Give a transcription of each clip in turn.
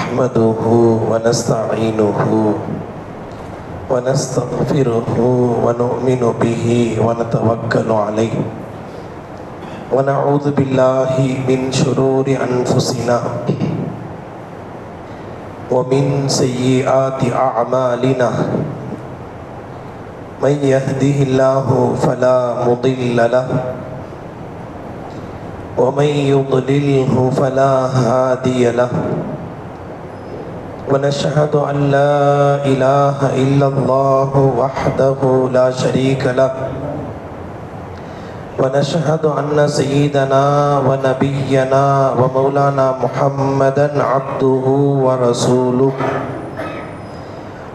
نحمده ونستعينه ونستغفره ونؤمن به ونتوكل عليه ونعوذ بالله من شرور أنفسنا ومن سيئات أعمالنا من يهده الله فلا مضل له ومن يضلله فلا هادي له ونشهد أن لا إله إلا الله وحده لا شريك له ونشهد أن سيدنا ونبينا ومولانا محمدا عبده ورسوله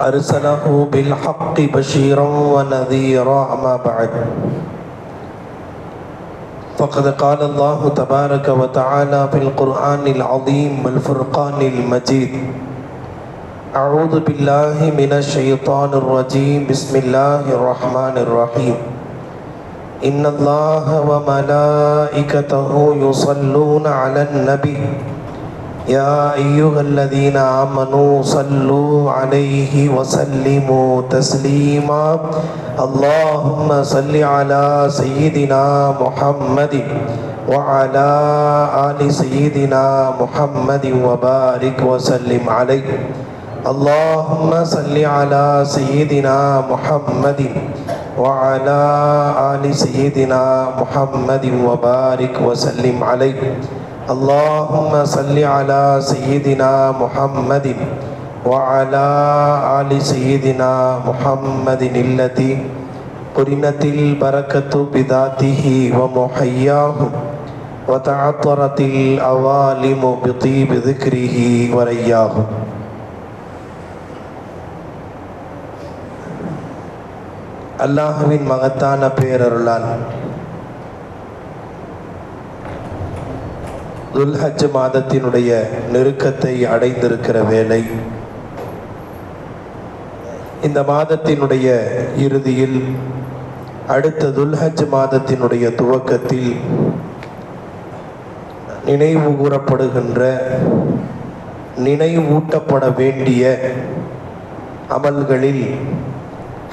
أرسله بالحق بشيرا ونذيرا أما بعد فقد قال الله تبارك وتعالى في القرآن العظيم والفرقان المجيد أعوذ بالله من الشيطان الرجيم بسم الله الرحمن الرحيم إن الله وملائكته يصلون على النبي يا أيها الذين آمنوا صلوا عليه وسلموا تسليما اللهم صل على سيدنا محمد وعلى آل سيدنا محمد وبارك وسلم عليه اللهم صل على سيدنا محمد وعلى آل سيدنا محمد وبارك وسلم عليه اللهم صل على سيدنا محمد وعلى آل سيدنا محمد التي قرنت البركة بذاته ومحياه وتعطرت الأوالم بطيب ذكره ورياه. அல்லாஹ்வின் மகத்தான பேரருளால் துல்ஹஜ் மாதத்தினுடைய நெருக்கத்தை அடைந்திருக்கிற வேளை, இந்த மாதத்தினுடைய இறுதியில் அடுத்த துல்ஹஜ் மாதத்தினுடைய துவக்கத்தில் நினைவு கூறப்படுகின்ற, நினைவூட்டப்பட வேண்டிய அமல்களில்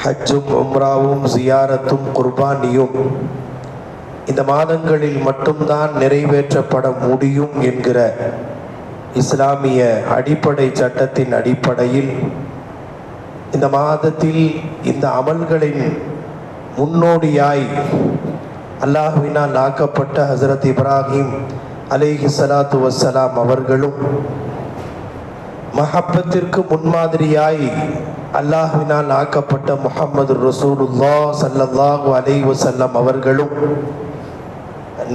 ஹஜ்ஜும் உம்ராவும் ஜியாரத்தும் குர்பானியும் இந்த மாதங்களில் மட்டும்தான் நிறைவேற்றப்பட முடியும் என்கிற இஸ்லாமிய அடிப்படை சட்டத்தின் அடிப்படையில் இந்த மாதத்தில் இந்த அமல்களின் முன்னோடியாய் அல்லாஹ்வினால் ஆக்கப்பட்ட ஹஸரத் இப்ராஹிம் அலைஹி ஸலாத்து வஸ்ஸலாம் அவர்களும், மஹப்பத்திற்கு முன்மாதிரியாய் அல்லாஹ்வினால் ஆக்கப்பட்ட முஹம்மது ரசூலுல்லாஹ் ஸல்லல்லாஹு அலைஹி வஸல்லம் அவர்களும்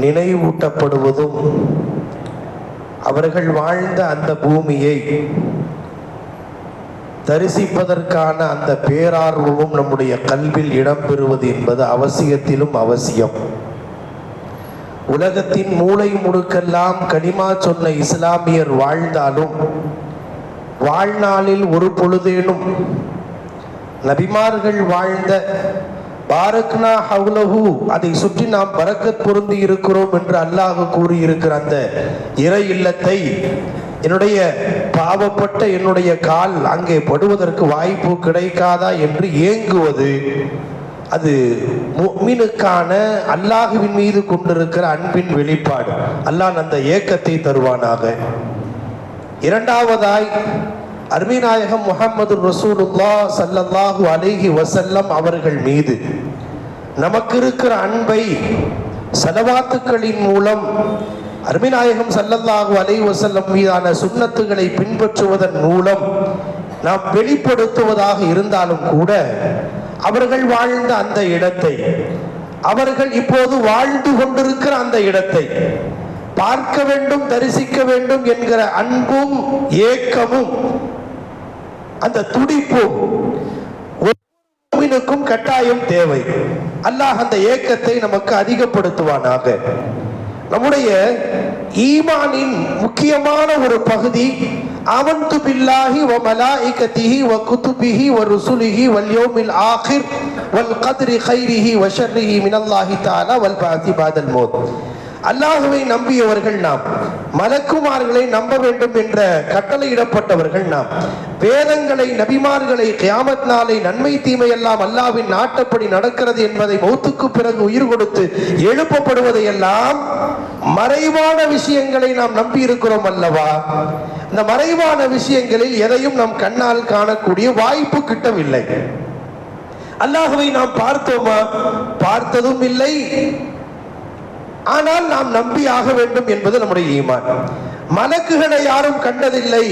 நினைவூட்டப்படுவதும், அவர்கள் வாழ்ந்த அந்த பூமியை தரிசிப்பதற்கான அந்த பேரார்வமும் நம்முடைய கல்வில் இடம்பெறுவது என்பது அவசியத்திலும் அவசியம். உலகத்தின் மூலை முடுக்கெல்லாம் கலிமா சொன்ன இஸ்லாமியர் வாழ்ந்தாலும் வாழ்நாளில் ஒரு பொழுதேனும் நபிமார்கள் வாழ்ந்த பாரக்னா ஹவுலஹு, அதை சுற்றி நாம் பரக்கத் பொருந்தி இருக்கிறோம் என்று அல்லாஹ் கூறியிருக்கிற அந்த இறை இல்லத்தை என்னுடைய பாவப்பட்ட என்னுடைய கால் அங்கே படுவதற்கு வாய்ப்பு கிடைக்காதா என்று ஏங்குவது, அது முஃமினுக்கான அல்லாஹ்வின் மீது கொண்டிருக்கிற அன்பின் வெளிப்பாடு. அல்லாஹ் அந்த ஏக்கத்தை தருவானாக. இரண்டாவதாய் அருமைநாயகம் முஹம்மது ரசூலுல்லாஹ் ஸல்லல்லாஹு அலைஹி வஸல்லம் அவர்கள் மீது நமக்கு இருக்கிற அன்பை ஸலவாத்துக்களின் மூலம் அருமைநாயகம் ஸல்லல்லாஹு அலைஹி வஸல்லம் மீதான சுன்னத்துகளை பின்பற்றுவதன் மூலம் நாம் வெளிப்படுத்துவதாக இருந்தாலும் கூட, அவர்கள் வாழ்ந்த அந்த இடத்தை, அவர்கள் இப்போது வாழ்ந்து கொண்டிருக்கிற அந்த இடத்தை பார்க்க வேண்டும், தரிசிக்க வேண்டும் என்கிற அன்பும் ஏக்கமும் அந்த துடிப்பும் ஒவ்வொருவருக்கும் கட்டாயம் தேவை. அல்லாஹ் அந்த ஏக்கத்தை நமக்கு அதிகப்படுத்துவானாக. நம்முடைய ஈமானின் முக்கியமான ஒரு பகுதி ஆமன்து பில்லாஹி வ மலாயிகத்திஹி வ குதுபிஹி வ ருசுலிஹி வல் யௌமில் ஆகிர் வல் கத்ரி கைரிஹி வ ஷர்ரிஹி மினல்லாஹி தஆலா வல் பஅதி பஅதல் மௌத். அல்லாஹுவை நம்பியவர்கள் நாம், மலக்குமார்களை நம்ப வேண்டும் என்ற கட்டளையிடப்பட்டவர்கள் நாம், வேதங்களை, நபிமார்களை, கியாமத் நாளை, நன்மை தீமை எல்லாம் அல்லாஹ்வின் நாட்டப்படி நடக்கிறது என்பதை, மௌத்துக்கு பிறகு உயிர் கொடுத்து எழுப்பப்படுவதை எல்லாம் மறைவான விஷயங்களை நாம் நம்பி இருக்கிறோம் அல்லவா? இந்த மறைவான விஷயங்களில் எதையும் நம் கண்ணால் காணக்கூடிய வாய்ப்பு கிட்டவில்லை. அல்லாஹ்வை நாம் பார்த்தோமா? பார்த்ததும் இல்லை. ஆனால் நாம் நம்பி ஆக வேண்டும் என்பது நம்முடைய ஈமான். மலக்குகளை யாரும் கண்டதில்லை,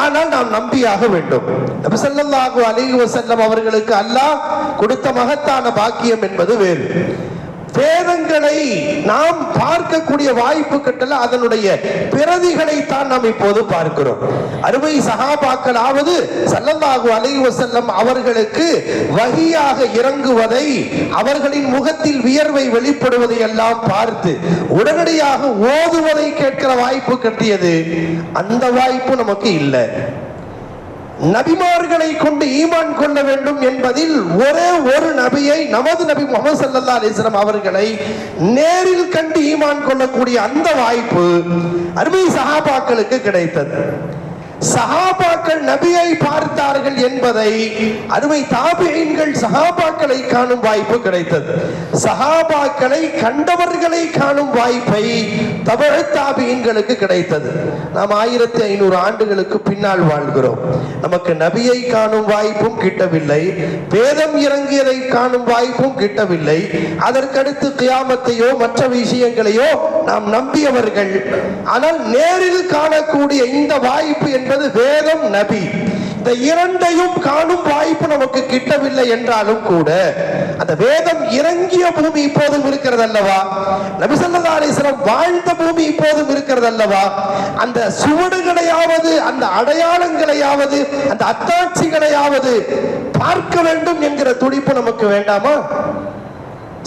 ஆனால் நாம் நம்பியாக வேண்டும். நபி ஸல்லல்லாஹு அலைஹி வஸல்லம் அவர்களுக்கு அல்லாஹ் கொடுத்த மகத்தான பாக்கியம் என்பது வேறு. வேதங்களை நாம் பார்க்கக்கூடிய வாய்ப்பு கிட்டல, அதனுடைய பிரதிகளை தான் நாம் இப்போது பார்க்கிறோம். அருமை சஹாபாக்களாவது ஸல்லல்லாஹு அலைஹி வஸல்லம் அவர்களுக்கு வஹியாக இறங்குவதை, அவர்களின் முகத்தில் வியர்வை வெளிப்படுவதை எல்லாம் பார்த்து உடனடியாக ஓதுவதை கேட்கிற வாய்ப்பு கிட்டியது. அந்த வாய்ப்பு நமக்கு இல்லை. நபிமார்களை கொண்டு ஈமான் கொள்ள வேண்டும் என்பதில் ஒரே ஒரு நபியை, நமது நபி முஹம்மது ஸல்லல்லாஹு அலைஹி வஸல்லம் அவர்களை நேரில் கண்டு ஈமான் கொள்ளக்கூடிய அந்த வாய்ப்பு அருமை சஹாபாக்களுக்கு கிடைத்தது. சஹாபாக்கள் நபியை பார்த்தார்கள் என்பதை அருமை தாபிஈன்கள் சஹாபாக்களை காணும் வாய்ப்பு கிடைத்தது. சஹாபாக்களை கண்டவர்களை காணும் வாய்ப்பை தபஅ தாபிஈன்களுக்கு கிடைத்தது. நாம் 1500 ஆண்டுகளுக்கு பின்னால் வாழ்கிறோம். நமக்கு நபியை காணும் வாய்ப்பும் கிட்டவில்லை, வேதம் இறங்கியதை காணும் வாய்ப்பும் கிட்டவில்லை. அதற்கடுத்து கியாமத்தையோ மற்ற விஷயங்களையோ நாம் நம்பியவர்கள். ஆனால் நேரில் காணக்கூடிய இந்த வாய்ப்பு என்பது வேதம், நபி, இந்த இரண்டையும் காணும் வாய்ப்பு நமக்கு கிட்டவில்லை என்றாலும் கூட அந்த வேதம் இறங்கிய பூமி இப்போதும் இருக்கிறது அல்லவா? நபி ஸல்லல்லாஹு அலைஹி வஸல்லம் வாழ்ந்த பூமி இப்போதும் இருக்கிறது அல்லவா? அந்த சுவடுகளையாவது, அந்த அடையாளங்களையாவது, அந்த அத்தாட்சிகளையாவது பார்க்க வேண்டும் என்கிற துடிப்பு நமக்கு வேண்டாமா?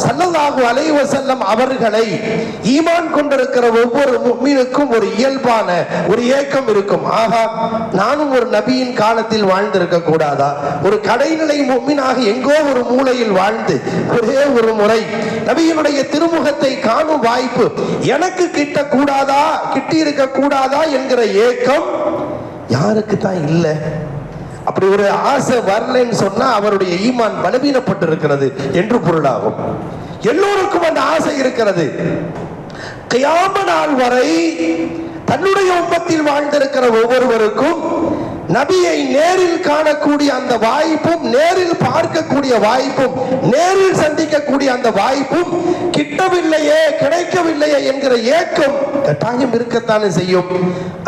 ஸல்லல்லாஹு அலைஹி வஸல்லம் அவர்களை ஈமான் கொண்டிருக்கிற ஒவ்வொரு முஃமினுக்கும் ஒரு இயல்பான ஒரு ஏக்கம் இருக்கும். ஆகா, நானும் ஒரு நபியின் காலத்தில் வாழ்ந்திருக்க கூடாதா? ஒரு கடைநிலை முஃமினாக எங்கோ ஒரு மூலையில் வாழ்ந்து ஒரே ஒரு முறை நபியினுடைய திருமுகத்தை காணும் வாய்ப்பு எனக்கு கிட்ட கூடாதா, கிட்டி இருக்க கூடாதா என்கிற ஏக்கம் யாருக்கு தான் இல்லை? அப்படி ஒரு ஆசை வரலன்னு சொன்னா அவருடைய ஈமான் பலவீனப்பட்டு இருக்கிறது என்று பொருளாகும். எல்லோருக்கும் அந்த ஆசை இருக்கிறது. கியாம நாள் வரை தன்னுடைய உம்மத்தில் வாழ்ந்திருக்கிற ஒவ்வொருவருக்கும் நபியை நேரில் காணக்கூடிய அந்த வாய்ப்பும், நேரில் பார்க்கக்கூடிய வாய்ப்பும், நேரில் சந்திக்கக்கூடிய அந்த வாய்ப்பும் கிட்டவில்லையே, கிடைக்கவில்லையே என்கிற ஏக்கம் கட்டாயம் இருக்கத்தானே செய்யும்.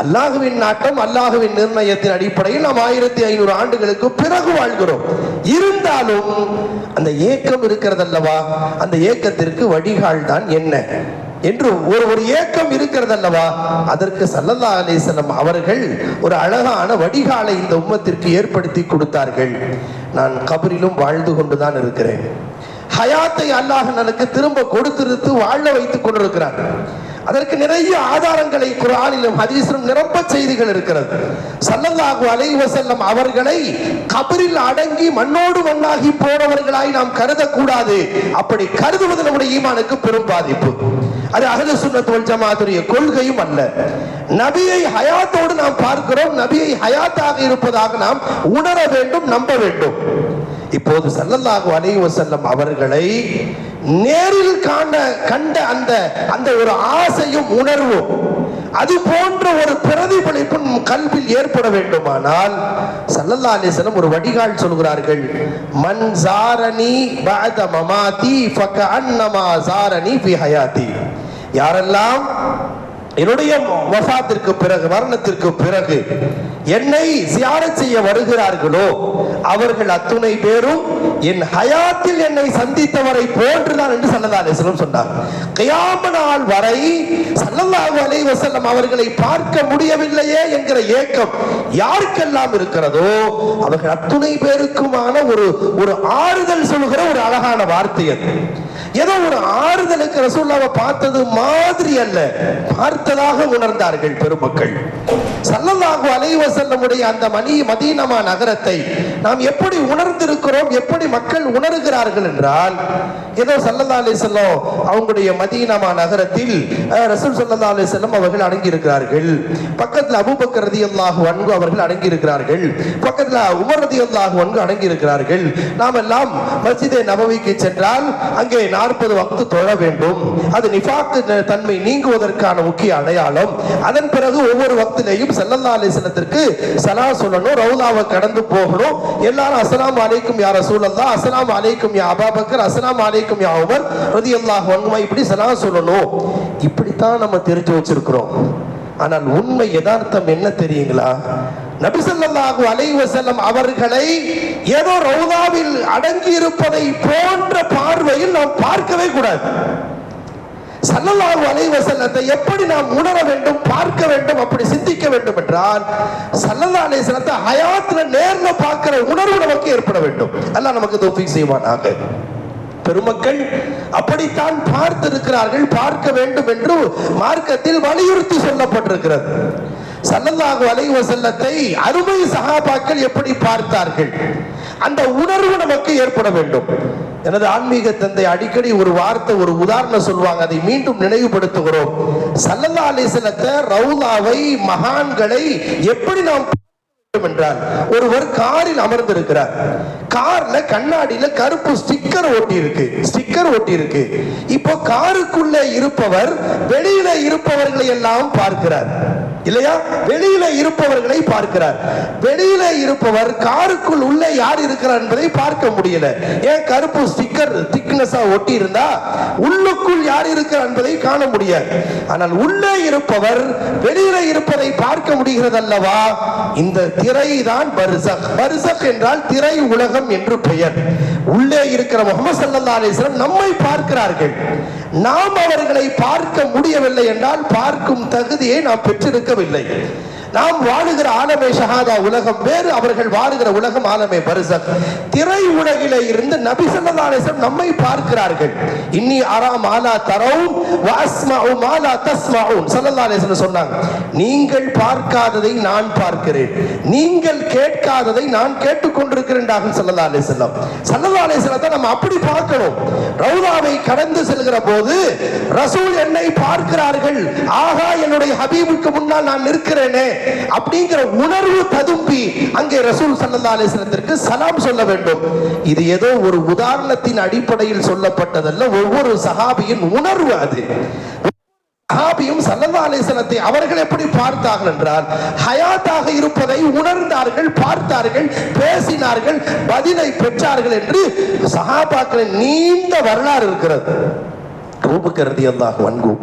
அல்லாஹுவின் நாட்டம், அல்லாஹுவின் நிர்ணயத்தின் அடிப்படையில் நாம் 1500 ஆண்டுகளுக்கு பிறகு வாழ்கிறோம். இருந்தாலும் அந்த ஏக்கம் இருக்கிறது அல்லவா? அந்த ஏக்கத்திற்கு வடிகால் தான் என்ன என்று ஒரு ஏக்கம் இருக்கிறது அல்லவா? அதற்கு ஸல்லல்லாஹு அலைஹி வஸல்லம் அவர்கள் ஒரு அழகான வடிகாலை இந்த உம்மத்திற்கு ஏற்படுத்தி கொடுத்தார்கள். நான் கபரிலும் வாழ்ந்து கொண்டுதான் இருக்கிறேன். ஹயாத்தை அல்லாஹ் எனக்கு திரும்ப கொடுத்திருத்து வாழ வைத்துக் கொண்டிருக்கிறார். அதற்கு நிறைய ஆதாரங்களை குர்ஆனிலும் ஹதீஸிலும் நிரம்ப செய்திகள் இருக்கிறது. ஸல்லல்லாஹு அலைஹி வஸல்லம் அவர்களை கபரில் அடங்கி மண்ணோடு மண்ணாகி போனவர்களாய் நாம் கருதக்கூடாது. அப்படி கருதுவது நம்முடைய ஈமானுக்கு பெரும் பாதிப்பு. அது அஹ்லு சுன்னத் வல் ஜமாஅத்துடைய கொள்கையும் அல்ல. நபியை ஹயாத்தோடு நாம் பார்க்கிறோம். நபியை ஹயாத்தாக இருப்பதாக நாம் உணர வேண்டும், நம்ப வேண்டும். இப்போது ஸல்லல்லாஹு அலைஹி வஸல்லம் அவர்களை நேரில் கண்ட அந்த ஒரு ஆசையும் உணர்வும், அது போன்ற ஒரு பிரதிபலிப்பும் கல்வியில் ஏற்பட வேண்டுமானால் ஸல்லல்லாஹு அலைஹி வஸல்லம் ஒரு வடிகால் சொல்கிறார்கள். மன் ஸாரனி பஅத மமாதி ஃபகஅன்னமா ஸாரனி ஃபி ஹயாதி. யாரெல்லாம் என்னுடைய வஃபாத்திற்கு பிறகு, மரணத்திற்கு பிறகு என்னை ஜியாரத் செய்ய வருகிறார்களோ அவர்கள் அத்துணை பேரும் என் ஹயாத்தில் என்னை சந்தித்தவரை போன்றுதான் என்று ஸல்லல்லாஹு அலைஹி வஸல்லம் சொன்னார். கியாம நாள் வரை ஸல்லல்லாஹு அலைஹி வஸல்லம் அவர்களை பார்க்க முடியவில்லையே என்கிற ஏக்கம் யாருக்கெல்லாம் இருக்கிறதோ அவர்கள் அத்துணை பேருக்குமான ஒரு ஆறுதல் சொல்கிற ஒரு அழகான வார்த்தை அது. ஏதோ ஒரு ஆறுதலுக்கு ரசூலுல்லாஹ்வை பார்த்தது மாதிரி அல்ல, பார்த்ததாக உணர்ந்தார்கள் பெருமக்கள். ஸல்லல்லாஹு அலைஹி வஸல்லமுடைய அந்த மதீனா நகரத்தை நாம் எப்படி உணர்ந்திருக்கிறோம், எப்படி மக்கள் உணர்கிறார்கள் என்றால், ஏதோ ஸல்லல்லாஹு அலைஹி வஸல்லம் அவங்களுடைய மதீனா நகரத்தில் ரசூல் ஸல்லல்லாஹு அலைஹி வஸல்லம் அவர்கள் அடங்கி இருக்கிறார்கள். பக்கத்தில் அபூபக்கர் ரலியல்லாஹு அன்ஹு அவர்கள் அடங்கி இருக்கிறார்கள். பக்கத்தில் உமர் ரலியல்லாஹு அன்ஹு அடங்கி இருக்கிறார்கள். நாம் எல்லாம் மஸ்ஜிதே நபவிக்கு சென்றால் அங்கே 40 வக்த் தொழ வேண்டும். அது நிஃபாக் தன்மை நீங்குவதற்கான முக்கிய அடையாளம். அதன் பிறகு ஒவ்வொரு வக்திலேயும் ஸல்லல்லாஹு அலைஹி வஸல்லத்திற்கு ஸலாம் சொல்லணும், ரவுலாவை கடந்து போகணும். எல்லாரும் அஸ்ஸலாமு அலைக்கும் யா ரசூலல்லாஹ், அஸ்ஸலாமு அலைக்கும் யா அபூபக்கர், அஸ்ஸலாமு அலைக்கும் யா உமர் ரலியல்லாஹு அன்ஹு, இப்படி ஸலாம் சொல்லணும். இப்படித்தான் நம்ம தெரிஞ்சு வச்சிருக்கிறோம். ஆனால் உண்மை யதார்த்தம் என்ன தெரியுங்களா? நபி ஸல்லல்லாஹு அலைஹி வஸல்லம் அவர்களை ஏதோ ரவுதாவில் அடங்கி இருப்பதை போன்ற பார்வையில் நாம் பார்க்கவே கூடாது. ஸல்லல்லாஹு அலைஹி வஸல்லத்தை எப்படி நாம் உணர வேண்டும், பார்க்க வேண்டும், அப்படி சிந்திக்க வேண்டும் என்றால் ஸல்லல்லாஹு அலைஹி வஸல்லத்தை ஹயாத்துல நேர்ல பார்க்கிற உணர்வு நமக்கு ஏற்பட வேண்டும். அல்லாஹ் நமக்கு தௌஃபீக் செய்வானாக. பெருமக்கள் அப்படித்தான் பார்த்திருக்கிறார்கள், பார்க்க வேண்டும் என்று மார்க்கத்தில் வலியுறுத்தி சொல்லப்பட்டிருக்கிறது. ஸல்லல்லாஹு அலைஹி வஸல்லத்தை அருமை சஹாபாக்கள் எப்படி பார்த்தார்கள், அந்த உணர்வு நமக்கு ஏற்பட வேண்டும். எனது ஆன்மீக தந்தை அடிக்கடி ஒரு வார்த்தை, ஒரு உதாரணம் சொல்வாங்க, அதை மீண்டும் நினைவுபடுத்துகிறோம். ஸல்லல்லாஹு அலைஹி வஸல்லத்தை, ரவுலாவை, மகான்களை எப்படி நாம் என்றால், ஒருவர் காரில் அமர்ந்திருக்கிறார். கார்ல கண்ணாடியில கருப்பு ஸ்டிக்கர் ஒட்டி இருக்கு. இப்போ காருக்குள்ள இருப்பவர் வெளியில இருப்பவர்களை எல்லாம் பார்க்கிறார் இல்லையா? வெளியில இருப்பவர்களை பார்க்கிறார். வெளியில இருப்பவர் காருக்குள் உள்ள யார் இருக்கிறார் என்பதை பார்க்க முடியல. ஏன்? கருப்பு ஸ்டிக்கர் திக்னஸா ஒட்டி இருந்தா உள்ளுக்குள் யார் இருக்கிறார் என்பதை காண முடியாது. ஆனால் உள்ளே இருப்பவர் வெளியில இருப்பதை பார்க்க முடிகிறது அல்லவா? இந்த திரை தான் பர்சக். பர்சக் என்றால் திரை உலகம் என்று பெயர். உள்ளே இருக்கிற முஹம்மது ஸல்லல்லாஹு அலைஹி வஸல்லம் நம்மை பார்க்கிறார்கள். நாம் அவர்களை பார்க்க முடியவில்லை என்றால் பார்க்கும் தகுதியை நாம் பெற்றிருக்கவில்லை. நாம் வாழுகிற ஆலமே ஷஹாதா உலகம் வேறு, அவர்கள் வாழுகிற உலகம் ஆலமே பர்சக். திரை உலகிலே இருந்து நபி ஸல்லல்லாஹு அலைஹி வஸல்லம் நம்மை பார்க்கிறார்கள். இன்னி அரா மா லா தரவுன் வ அஸ்மஉ மா லா தஸ்மஊன். ஸல்லல்லாஹு அலைஹி வஸல்லம் சொன்னாங்க, நீங்கள் பார்க்காததை நான் பார்க்கிறேன், நீங்கள் கேட்காததை நான் கேட்டுக்கொண்டிருக்கிறேன். ஸல்லல்லாஹு அலைஹி வஸல்லம் ஸல்லல்லாஹு அலைஹி வஸல்லம் நம்ம அப்படி பார்க்கணும். ரவுதாவை கடந்து செல்கிற போது ரசூல் என்னை பார்க்கிறார்கள், ஆகா என்னுடைய ஹபீபுக்கு முன்னால் நான் நிற்கிறேனே அப்படிங்கிற உணர்வு ததும்பி அங்கே ரசூல் ஸல்லல்லாஹு அலைஹி வஸல்லத்திற்கு சலாம் சொல்ல வேண்டும். இது ஏதோ ஒரு உதாரணத்தின் அடிப்படையில் சொல்லப்பட்டதல்ல, ஒவ்வொரு சஹாபியின் உணர்வு. அது சஹாபியும் ஸல்லல்லாஹு அலைஹி வஸல்லத்தை அவர்கள் எப்படி பார்த்தார்கள் என்றால், ஹயாத்தாக இருப்பதை உணர்ந்தார்கள், பார்த்தார்கள், பேசினார்கள், பதிலை பெற்றார்கள் என்று சஹாபாக்களின் நீண்ட வரலாறு இருக்கிறது. அபூபக்கர் ரலியல்லாஹு அன்ஹு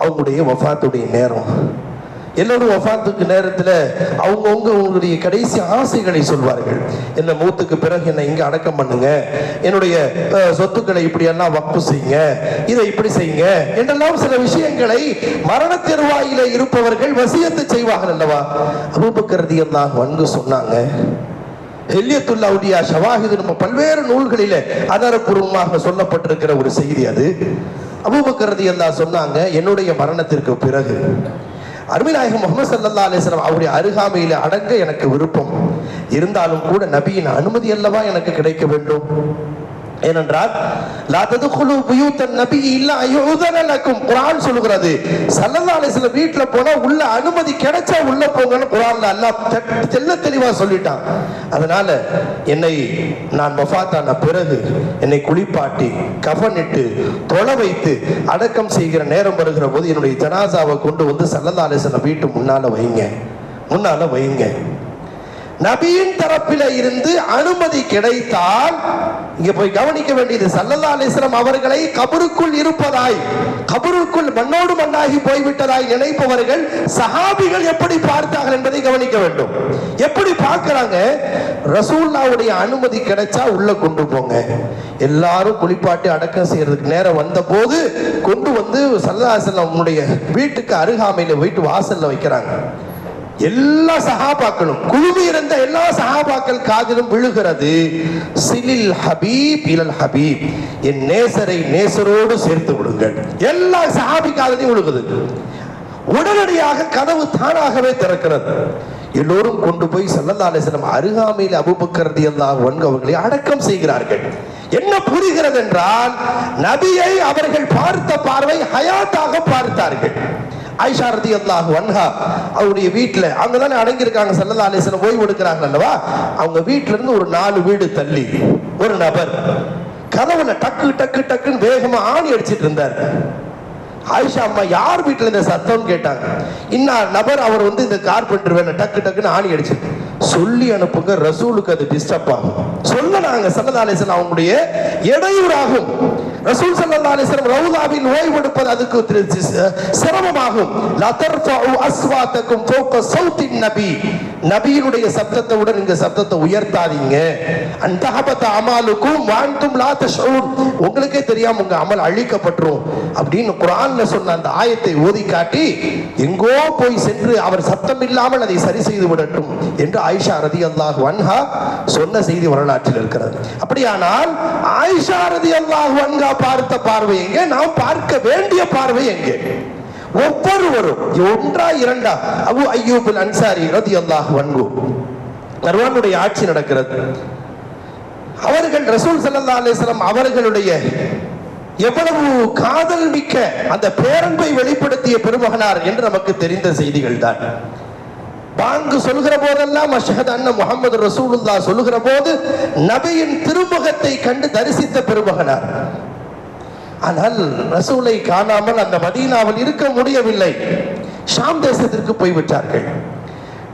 அவங்களுடைய வஃபாத்துடைய நேரம், எல்லோரும் வஃபாத்துக்கு நேரத்தில் அவங்களுடைய கடைசி ஆசைகளை சொல்வார்கள். என்ன மூத்துக்கு பிறகு என்னை இங்கே அடக்கம் பண்ணுங்க, என்னுடைய சொத்துக்களை இப்படியெல்லாம் வக்ஃப் செய்யுங்க, இதை இப்படி செய்யுங்க என்றெல்லாம் சில விஷயங்களை மரண தருவாயில இருப்பவர்கள் வசியத்து செய்வார்கள் அல்லவா? அபூபக்கர் ரலியல்லாஹு அன்ஹு சொன்னாங்க, ஹில்யத்துல் அவுலியா ஷவாஹிது, நம்ம பல்வேறு நூல்களில ஆதாரப்பூர்வமாக சொல்லப்பட்டிருக்கிற ஒரு செய்தி அது. அபூபக்கர் ரலியல்லாஹு சொன்னாங்க, என்னுடைய மரணத்திற்கு பிறகு அருமைநாயகம் முஹம்மது ஸல்லல்லாஹு அலைஹி வஸல்லம் அவருடைய அருகாமையில் அடங்க எனக்கு விருப்பம் இருந்தாலும் கூட நபியின் அனுமதி அல்லவா எனக்கு கிடைக்க வேண்டும். ஏனென்றால் லா ததுகுலு புயூத்தன் நபி இல்லா யுதன லக்கும், குர்ஆன் சொல்கிறது. ஸல்லல்லாஹு அலைஹி வஸல்லம் வீட்ல போனா உள்ள அனுமதி கிடைச்சா உள்ள போங்கன்னு குர்ஆன்ல அல்லாஹ் தெளிவா சொல்லிட்டான். அதனால என்னை நான் வஃபாத்தான பிறகு என்னை குளிப்பாட்டி கஃனிட்டு தொலை வைத்து அடக்கம் செய்கிற நேரம் வருகிற போது என்னுடைய ஜனாசாவை கொண்டு வந்து ஸல்லல்லாஹு அலைஹி வஸல்லம் வீட்டு முன்னால வைங்க. நபியின் தரப்பில இருந்து அனுமதி கிடைத்தால், இங்க போய் கவனிக்க வேண்டியது, ஸல்லல்லாஹு அலைஹி வஸல்லம் அவர்களை கபருக்குள் இருப்பதாய், கபருக்குள் மண்ணோடு மண்ணாகி போய்விட்டதாய் நினைப்பவர்கள் சஹாபிகள் எப்படி பார்த்தார்கள் என்பதை கவனிக்க வேண்டும். எப்படி பார்க்கிறாங்க? ரசூலுல்லாஹ்வுடைய அனுமதி கிடைச்சா உள்ள கொண்டு போங்க. எல்லாரும் குளிப்பாட்டி அடக்கம் செய்யறதுக்கு நேரம் வந்த போது கொண்டு வந்து ஸல்லல்லாஹு அலைஹி வஸல்லம் வீட்டுக்கு அருகாமையில வீட்டு வாசல்ல வைக்கிறாங்க. எல்லா சஹாபாக்களும் குழுமி இருந்த எல்லா சஹாபாக்கள் காதிலும் விழுகிறது, சிலில் ஹபீப் இலல் ஹபீப், என் நேசரை நேசரோடு சேர்த்து விடுங்கள். எல்லா சஹாபி காதிலும் விழுகுது. உடனடியாக கதவு தானாகவே திறக்கிறது. எல்லோரும் கொண்டு போய் ஸல்லல்லாஹு அலைஹி வஸல்லம் அருகாமையில் அபூபக்கர் ரலியல்லாஹு அன்ஹு அவர்களை அடக்கம் செய்கிறார்கள். என்ன புரிகிறது என்றால், நபியை அவர்கள் பார்த்த பார்வை ஹயாத்தாக பார்த்தார்கள். ஆயிஷா ரலியல்லாஹு அன்ஹா அவருடைய வீட்டுல, அங்கதானே அடங்கி இருக்காங்க ஸல்லல்லாஹு அலைஹி வஸல்லம், ஓய்வு எடுக்கிறாங்க அல்லவா. அவங்க வீட்டுல இருந்து ஒரு 4 வீடு தள்ளி ஒரு நபர் கதவுல டக்கு டக்கு டக்குன்னு வேகமா ஆணி அடிச்சிட்டு இருந்தார். ஆயிஷா அம்மா யார் வீட்டுல இந்த சத்தம் கேட்டாங்க. இன்னும் நபர் அவர் இந்த கார்பெண்டர் வேலை டக்கு டக்குன்னு ஆணி அடிச்சு சொல்லி அனுப்புங்க, ரசூலுக்கு அது டிஸ்டர்ப் ஆகும். சொல்லனாங்க ஸல்லல்லாஹு அலைஹி வஸல்லம் அவங்களுடைய இடையூறாகும். ரசூல் ஸல்லல்லாஹு அலைஹி வஸல்லம் ரவுதாவில் ஓய்வெடுப்பது அதுக்கு சிரமமாகும். லா தர்ஃபஉ அஸ்வாதக்கும் ஃபௌக ஸௌத்தின் நபி, நபியினுடைய சத்தத்தை விட நீங்க சத்தத்தை உயர்த்தாதீங்க. அன்தஹபத அமாலுக்கும் வஅன்தும் லா தஷ்ஊன், உங்களுக்கே தெரியாம உங்க அமல் அழிக்கப்பட்டுரும் அப்படின்னு குர்ஆன்ல சொன்ன அந்த ஆயத்தை ஓதி காட்டி, எங்கோ போய் சென்று அவர் சத்தம் இல்லாமல் அதை சரி செய்து விடட்டும் என்று ஆயிஷா ரலியல்லாஹு அன்ஹா சொன்ன செய்தி வரலாற்றில் இருக்கிறது. அப்படியானால் ஆயிஷா ரலியல்லாஹு அன்ஹா பார்த்த பார்வை எங்கே? நாம் பார்க்க வேண்டிய பார்வை எங்கே? ஒவ்வொருவரும் ஒன்றா இரண்டா? அபூ அய்யூப் அல் அன்சாரி ரலியல்லாஹு அன்ஹு, மர்வானுடைய ஆட்சி நடக்கிறது. அவர்கள் ரசூல் ஸல்லல்லாஹு அலைஹி வஸல்லம் அவர்களுடைய எவ்வளவு காதல் மிக்க அந்த பேரன்பை வெளிப்படுத்திய பெருமகனார் என்று நமக்கு தெரிந்த செய்திகள் தான். பாங்கு சொல்கிற போதெல்லாம் அஷ்ஹது அன்ன முஹம்மது ரசூலுல்லாஹ் சொல்லுகிற போது நபியின் திருமுகத்தை கண்டு தரிசித்த பெருமகனார். ஆனால் ரசூலை காணாமல் அந்த மதீனாவில் இருக்க முடியவில்லை. ஷாம் தேசத்திற்கு போய்விட்டார்கள்.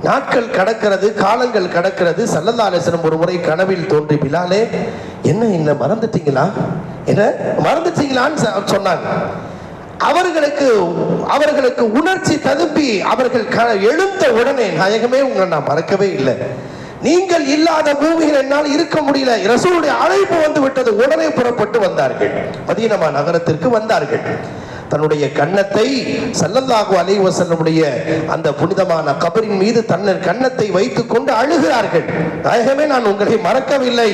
நாட்கள் கடக்கிறது, காலங்கள் கடக்கிறது. ஸல்லல்லாஹு அலைஹி வஸல்லம் ஒரு முறை கனவில் தோன்றி, பிலாலே என்ன மறந்துட்டீங்களா, என்ன மறந்துட்டீங்களான்னு சொன்னாங்க. அவர்களுக்கு உணர்ச்சி ததும்பி அவர்கள் எழுந்த உடனே, நாயகமே உங்களை நான் மறக்கவே இல்லை, நீங்கள் இல்லாத பூமியில் என்னால் இருக்க முடியல, ரசூலுடைய அழைப்பு வந்து விட்டது. உடனே புறப்பட்டு வந்தார்கள், மதீனா நகரத்திற்கு வந்தார்கள். தன்னுடைய கன்னத்தை ஸல்லல்லாஹு அலைஹி வஸல்லமுடைய அந்த புனிதமான கபரின் மீது தன்னர் கன்னத்தை வைத்துக் கொண்டு அழுகிறார்கள். நாயகமே, நான் உங்களை மறக்கவில்லை,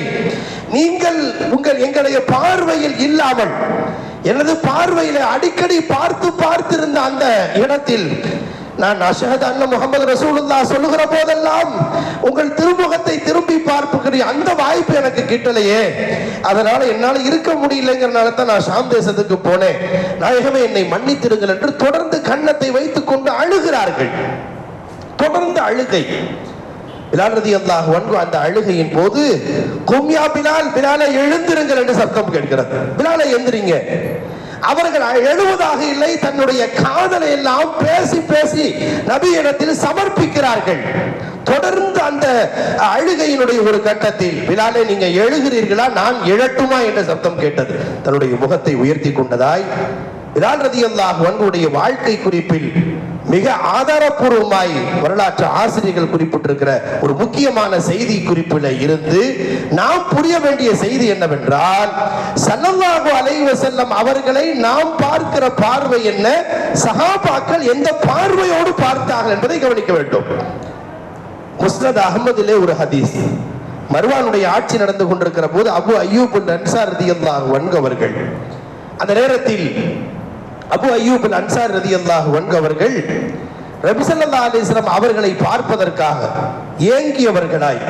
நீங்கள் எங்களுடைய பார்வையில் இல்லாமல் எனது பார்வையில அடிக்கடி பார்த்திருந்த அந்த இடத்தில் நான் அஷ்ஹது அன்ன முஹம்மது ரசூலுல்லாஹ் சொல்லுகிற போதெல்லாம் உங்கள் திருமுகத்தை திரும்பி பார்ப்புகிற அந்த வாய்ப்பு எனக்கு கிட்டலையே, அதனால என்னால் இருக்க முடியலைங்கிறனால தான் நான் ஷாம் தேசத்துக்கு போனேன், நாயகமே என்னை மன்னித்திருங்கள் என்று தொடர்ந்து கன்னத்தை வைத்துக் கொண்டு அழுகிறார்கள். தொடர்ந்து அழுகை. பிலால் ரலியல்லாஹு அன்ஹு அந்த அழுகையின் போது, கும் யா பிலால், பிலாலே எழுந்திருங்கள் என்று சத்தம் கேட்கிறது. பிலாலே எழுந்திரீங்க. அவர்கள் எழுவதாக இல்லை, தன்னுடைய காதலை எல்லாம் பேசி பேசி நபியிடத்தில் சமர்ப்பிக்கிறார்கள். தொடர்ந்து அந்த அழுகையினுடைய ஒரு கட்டத்தில், பிலாலே நீங்க எழுகிறீர்களா, நான் எழட்டுமா என்ற சத்தம் கேட்டது. தன்னுடைய முகத்தை உயர்த்தி கொண்டதாய் பிலால் ரலியல்லாஹு அன்ஹுடைய வாழ்க்கை குறிப்பில் மிக ஆதாரபூர்வமாய் வரலாற்று ஆசிரியர்கள் குறிப்பிட்டிருக்கிற ஒரு முக்கியமான செய்தி குறிப்பில் இருந்து நாம் புரிய வேண்டிய செய்தி என்னவென்றால், ஸல்லல்லாஹு அலைஹி வஸல்லம் அவர்களை நாம் பார்க்கிற பார்வை என்ன, சஹாபாக்கள் எந்த பார்வையோடு பார்த்தார்கள் என்பதை கவனிக்க வேண்டும். முஸ்னத் அஹ்மதிலே ஒரு ஹதீஸ், மர்வானுடைய ஆட்சி நடந்து கொண்டிருக்கிற போது அபூ அய்யூப் அல் அன்சாரி ரலியல்லாஹு அன்ஹு அவர்கள், அந்த நேரத்தில் அபூ அய்யூப் அல் அன்சாரி ரலியல்லாஹு அன்ஹு அவர்கள் நபி ஸல்லல்லாஹு அலைஹி வஸல்லம் அவர்களை பார்ப்பதற்காக ஏங்கியவர்களாய்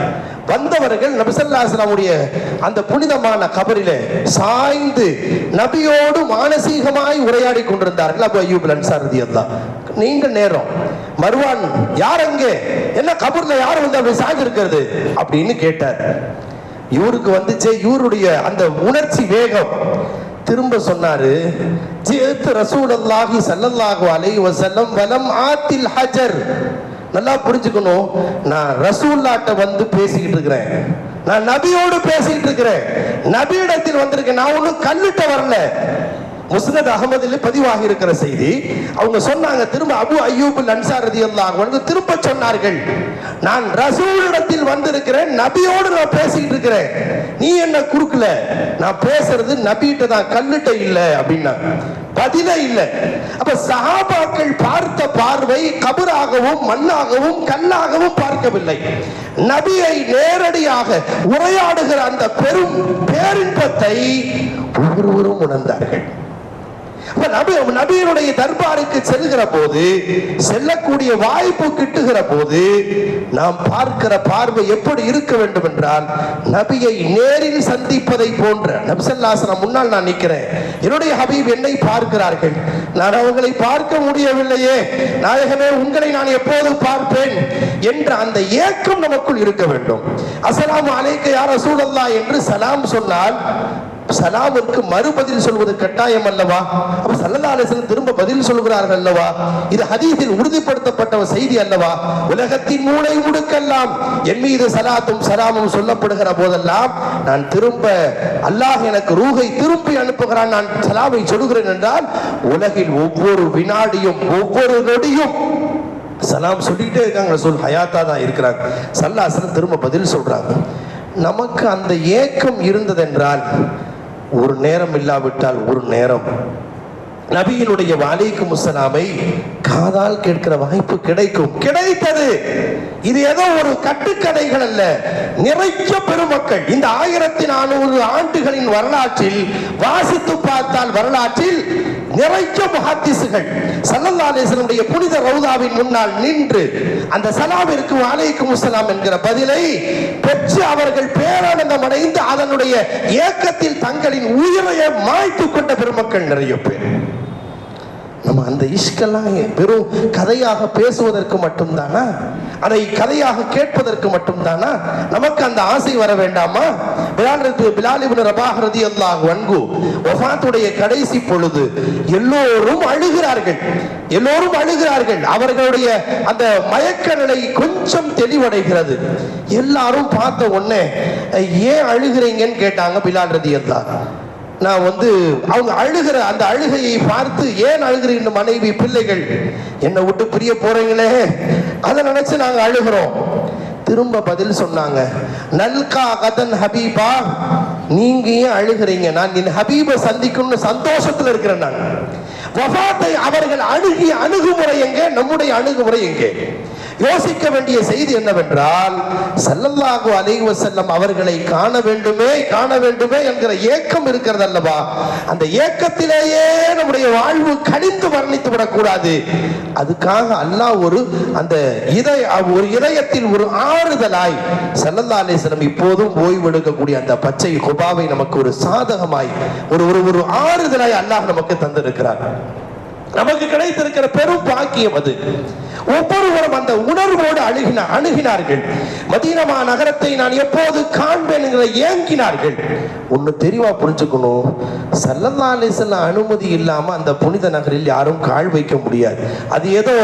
வந்தவர்கள் நபி ஸல்லல்லாஹு அலைஹி வஸல்லம் அந்த புனிதமான கபரிலே சாய்ந்து நபியோடு மானசீகமாய் உரையாடி கொண்டிருந்தார்கள். அபூ அய்யூப் அல் அன்சாரி ரலியல்லாஹு, நீண்ட நேரம் மர்வான் யார் அங்கே, என்ன கபர்ல யார் வந்து அப்படி சாய்ந்து இருக்கிறது அப்படின்னு கேட்டார். இவருக்கு வந்துச்சு இவருடைய அந்த உணர்ச்சி வேகம். திரும்ப சொன்னாரு, ஜிஅத் ரசூலுல்லாஹி ஸல்லல்லாஹு அலைஹி வஸல்லம் வலம் ஆத்தில் ஹஜர். நல்லா புரிஞ்சுக்கணும், நான் ரசூல்லாட்ட வந்து பேசிக்கிட்டு இருக்கிறேன், நான் நபியோடு பேசிக்கிட்டு இருக்கிறேன், நபியிடத்தில் வந்திருக்கேன், நான் ஒன்னும் கல்லிட்ட வரல. முஸ்னத் அஹ்மதிலே பதிவாகி இருக்கிற செய்தி. அவங்க சொன்னாங்க, திரும்ப அபூ அய்யூப் அல் அன்சாரி ரலியல்லாஹு அன்ஹு திரும்ப சொன்னார்கள், நான் ரசூலிடத்தில் வந்திருக்கிறேன், நபியோடு நான் பேசிக்கிட்டு இருக்கிறேன், நீ என்ன குறுக்கல, நான் பேசுறது நபிகிட்ட தான், கல்லிட்ட இல்ல அப்படின்னா பதிலே இல்லை. அப்ப சஹாபாக்கள் பார்த்த பார்வை கபராகவும் மண்ணாகவும் கல்லாகவும் பார்க்கவில்லை, நபியை நேரடியாக உரையாடுகிற அந்த பெரும் பேரின்பத்தை ஒவ்வொருவரும் உணர்ந்தார்கள். நபியினுடைய தர்பாருக்கு செல்கிற போது, செல்லக்கூடிய வாய்ப்பு கிட்டுகிற போது நாம் பார்க்கிற பார்வை எப்படி இருக்க வேண்டும் என்றால், நபியை நேரில் சந்திப்பதை போன்ற. நபி ஸல்லல்லாஹு அலைஹி வஸல்லம் முன்னால் நான் நிற்கிறேன், என்னுடைய ஹபீப் என்னை பார்க்கிறார்கள், நான் அவங்களை பார்க்க முடியவில்லையே, நாயகமே உங்களை நான் எப்போது பார்ப்பேன் என்ற அந்த ஏக்கம் நமக்குள் இருக்க வேண்டும். அஸ்ஸலாமு அலைக்க யா ரசூலல்லாஹ் என்று சலாம் சொன்னால் சலாமுக்கு மறுபதில் சொல்வது கட்டாயம் அல்லவா? அப்ப ஸல்லல்லாஹு அலைஹி வஸல்லம் திரும்ப பதில் சொல்கிறார்கள் அல்லவா? இது ஹதீஸில் உறுதிப்படுத்தப்பட்ட செய்தி அல்லவா? உலகத்தின் மூலை முடுக்கெல்லாம் என் மீது சலாத்தும் சலாமும் சொல்லப்படுகிற போதெல்லாம் நான் திரும்ப அல்லாஹ் எனக்கு ரூஹை திருப்பி அனுப்புகிறான், நான் சலாமை சொல்கிறேன் என்றால் உலகில் ஒவ்வொரு வினாடியும் ஒவ்வொரு நொடியும் சலாம் சொல்லிட்டே இருக்காங்க. ரசூல் ஹயாத்தா தான் இருக்கிறாங்க. ஸல்லல்லாஹு அலைஹி வஸல்லம் திரும்ப பதில் சொல்றாங்க. நமக்கு அந்த ஏக்கம் இருந்ததென்றால், ஒரு நேரம் இல்லாவிட்டால் ஒரு நேரம் நபியினுடைய வலைக்கும் முஸ்ஸலாமை காதால் கேட்கிற வாய்ப்பு கிடைக்கும். கிடைத்தது. இது ஏதோ ஒரு கட்டுக்கதைகள் அல்ல. நிறைய பெருமக்கள் இந்த 1400 ஆண்டுகளின் வரலாற்றில் வாசித்து பார்த்தால், வரலாற்றில் நிறைய முஹத்திஸ்கள் ஸல்லல்லாஹு அலைஹி வஸல்லம் புனித ரவுதாவின் முன்னால் நின்று அந்த சலாமிற்கு வலைக்கும் முஸ்ஸலாம் என்கிற பதிலை பெற்று அவர்கள் பேரானந்தம் அடைந்து அதனுடைய ஏக்கத்தில் தங்களின் உயிரை மாய்த்து கொண்ட பெருமக்கள் நிறைய பேர். நம்ம அந்த இஷ்கெல்லாம் வெறும் கதையாக பேசுவதற்கு மட்டும்தானா? அதை கதையாக கேட்பதற்கு மட்டும்தானா? நமக்கு அந்த ஆசை வர வேண்டாமா? பிலால் இப்னு ரபாஹ் ரலியல்லாஹு அன்ஹு வஃபாத்துடைய கடைசி பொழுது எல்லோரும் அழுகிறார்கள், எல்லோரும் அழுகிறார்கள். அவர்களுடைய அந்த மயக்க நிலை கொஞ்சம் தெளிவடைகிறது. எல்லாரும் பார்த்த உடனே ஏன் அழுகிறீங்கன்னு கேட்டாங்க பிலால் ரலியல்லாஹு. நான் அவங்க அழுகிற அந்த அழுகையை பார்த்து, ஏன் அழுகிறீங்க மனைவி பிள்ளைகள் என்னை விட்டு பிரிய போறீங்களே, அதை நினைச்சு நாங்க அழுகிறோம். திரும்ப பதில் சொன்னாங்க, நல்கா கதன் ஹபீபா, நீங்க ஏன் அழுகிறீங்க? நான் என் ஹபீபை சந்திக்கணும்னு சந்தோஷத்துல இருக்கிறேன். நான் வஃபாத்தை அவர்கள் அணுகிய அணுகுமுறை எங்கே, நம்முடைய அணுகுமுறை எங்கே? யோசிக்க வேண்டிய செய்தி என்னவென்றால், ஸல்லல்லாஹு அலைஹி வஸல்லம் அவர்களை காண வேண்டுமே காண வேண்டுமே என்கிற ஏக்கம் இருக்கிறது அல்லவா? அந்த ஏக்கத்திலேயே நம்முடைய வாழ்வு கனிந்து வர்ணித்து விடக்கூடாது. அதுக்காக அல்லாஹ் ஒரு இதயத்தில் ஒரு ஆறுதலாய் ஸல்லல்லாஹு அலைஹி வஸல்லம் இப்போதும் ஓய்வெடுக்கக்கூடிய அந்த பச்சை குபாவை நமக்கு ஒரு சாதகமாய் ஒரு ஆறுதலாய் அல்லாஹ் நமக்கு தந்திருக்கிறார். நமக்கு கிடைத்திருக்கிற பெரும் பாக்கியம் அது. ஒவ்வொருவரும் அந்த உணர்வோடு அணுகினார்கள். மதீனா நகரத்தை நான் எப்போது காண்பேன் என்கிற ஏங்கினார்கள். ஒன்னு தெளிவா புரிஞ்சுக்கணும், ஸல்லல்லாஹு அலைஹி வஸல்லம் அனுமதி இல்லாம அந்த புனித நகரில் யாரும் கால் வைக்க முடியாது. அது ஏதோ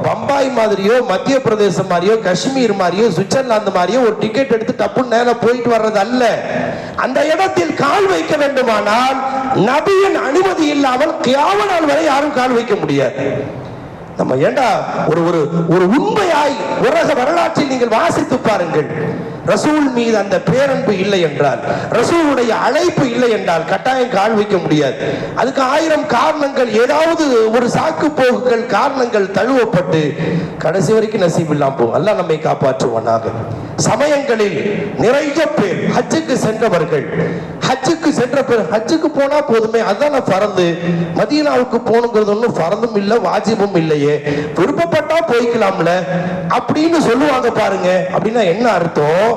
பம்பாய் மாதிரியோ மத்திய பிரதேசம் மாதிரியோ காஷ்மீர் மாதிரியோ சுவிட்சர்லாந்து மாதிரியோ ஒரு டிக்கெட் எடுத்து டப்புன்னு நேரா போயிட்டு வர்றது அல்ல. அந்த இடத்தில் கால் வைக்க வேண்டுமானால் நபியின் அனுமதி இல்லாமல் கியாமத் நாள் வரை யாரும் கால் வைக்க முடியாது. நம்ம ஏண்டா ஒரு உண்மையாய் உலக வரலாற்றில் நீங்கள் வாசித்து பாருங்கள். ரசூல் மீது அந்த பேரன்பு இல்லை என்றால், ரசூலுடைய அழைப்பு இல்லை என்றால் கட்டாயம் கால் வைக்க முடியாது. அதுக்கு 1000 காரணங்கள், ஏதாவது ஒரு சாக்கு போக்குகள் காரணங்கள் தழுவப்பட்டு கடைசி வரைக்கும் நசீப் இல்லாம போகும். அல்லாஹ் நம்மை காப்பாற்றுவானாக. சமயங்களில் நிறைய பேர் ஹஜ்ஜுக்கு சென்றவர்கள், ஹஜ்ஜுக்கு சென்ற பேர் ஹஜ்ஜுக்கு போனா போதுமே, அதான ஃபரது, மதீனாவுக்கு போகணுங்கிறது ஒன்றும் ஃபரதும் இல்லை வாஜிபும் இல்லையே, விருப்பப்பட்டா போய்க்கலாம்ல அப்படின்னு சொல்லுவாங்க பாருங்க. அப்படின்னா என்ன அர்த்தம்?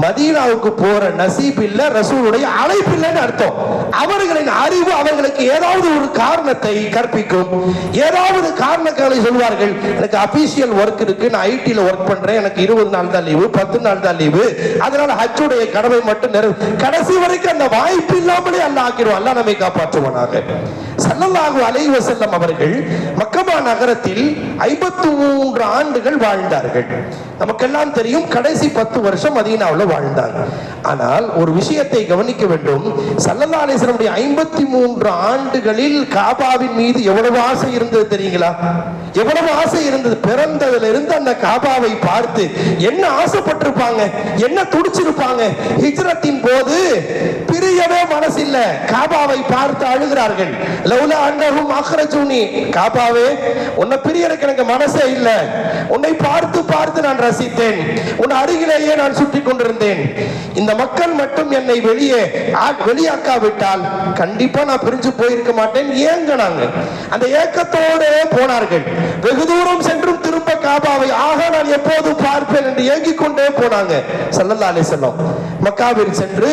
மதீனாவுக்கு போற நசீப் இல்ல, ரசூலுடைய அழைப்பு இல்லைன்னு அர்த்தம். அவர்களின் அறிவு அவர்களுக்கு ஏதாவது ஒரு காரணத்தை கற்பிக்கும். ஏதாவது காரணங்களை சொல்வார்கள். எனக்கு அபிஷியல் ஒர்க் இருக்கு, நான் ஐடில ஒர்க் பண்றேன், எனக்கு 20 நாள் தான் லீவு, 10 நாள் தான் லீவு, அதனால ஹஜ்ஜுடைய கடமை மட்டும் கடைசி வரைக்கும் அந்த வாய்ப்பு இல்லாமலே அல்லாஹ் ஆக்கிடுவான். அல்லாஹ் நம்மை காப்பாற்றுவானாக. ஸல்லல்லாஹு அலைஹி வஸல்லம் அவர்கள் மக்கமா நகரத்தில் 53 ஆண்டுகள் வாழ்ந்தார்கள். நமக்கெல்லாம் தெரியும், கடைசி 10 வருஷம் மதீனாவில் வாழ்ந்தாங்க. ஆனால் ஒரு விஷயத்தை கவனிக்க வேண்டும். ஸல்லல்லாஹு அலைஹி வஸல்லம் 53 ஆண்டுகளில் காபாவின் மீது எவ்வளவு ஆசை இருந்தது தெரியுங்களா? எவ்வளவு ஆசை இருந்தது. பிறந்ததிலிருந்து அந்த காபாவை பார்த்து என்ன ஆசைப்பட்டிருப்பாங்க, என்ன துடிச்சிருப்பாங்க. ஹிஜ்ரத்தின் போது பிரியவே மனசில்ல, காபாவை பார்த்து அழுகிறார்கள். லௌலா அன்னஹும் அக்ரஜூனி, காபாவே உன்னை பிரியறதுக்கு எனக்கு மனசே இல்ல, உன்னை பார்த்து பார்த்து நான் ரசித்தேன், உன் அருகிலேயே நான் சுற்றி கொண்டிருந்தேன், இந்த மக்கள் மட்டும் என்னை வெளியாக்காவிட்டால் கண்டிப்பா நான் பிரிஞ்சு போயிருக்க மாட்டேன் ஏங்கினாங்க. அந்த ஏக்கத்தோடு போனார்கள். வெகு தூரம் சென்றும் திரும்ப காபாவை ஆக நான் எப்போது பார்ப்பேன் என்று ஏங்கிக் கொண்டே போனாங்க. ஸல்லல்லாஹு அலைஹி வஸல்லம் மக்காவில் சென்று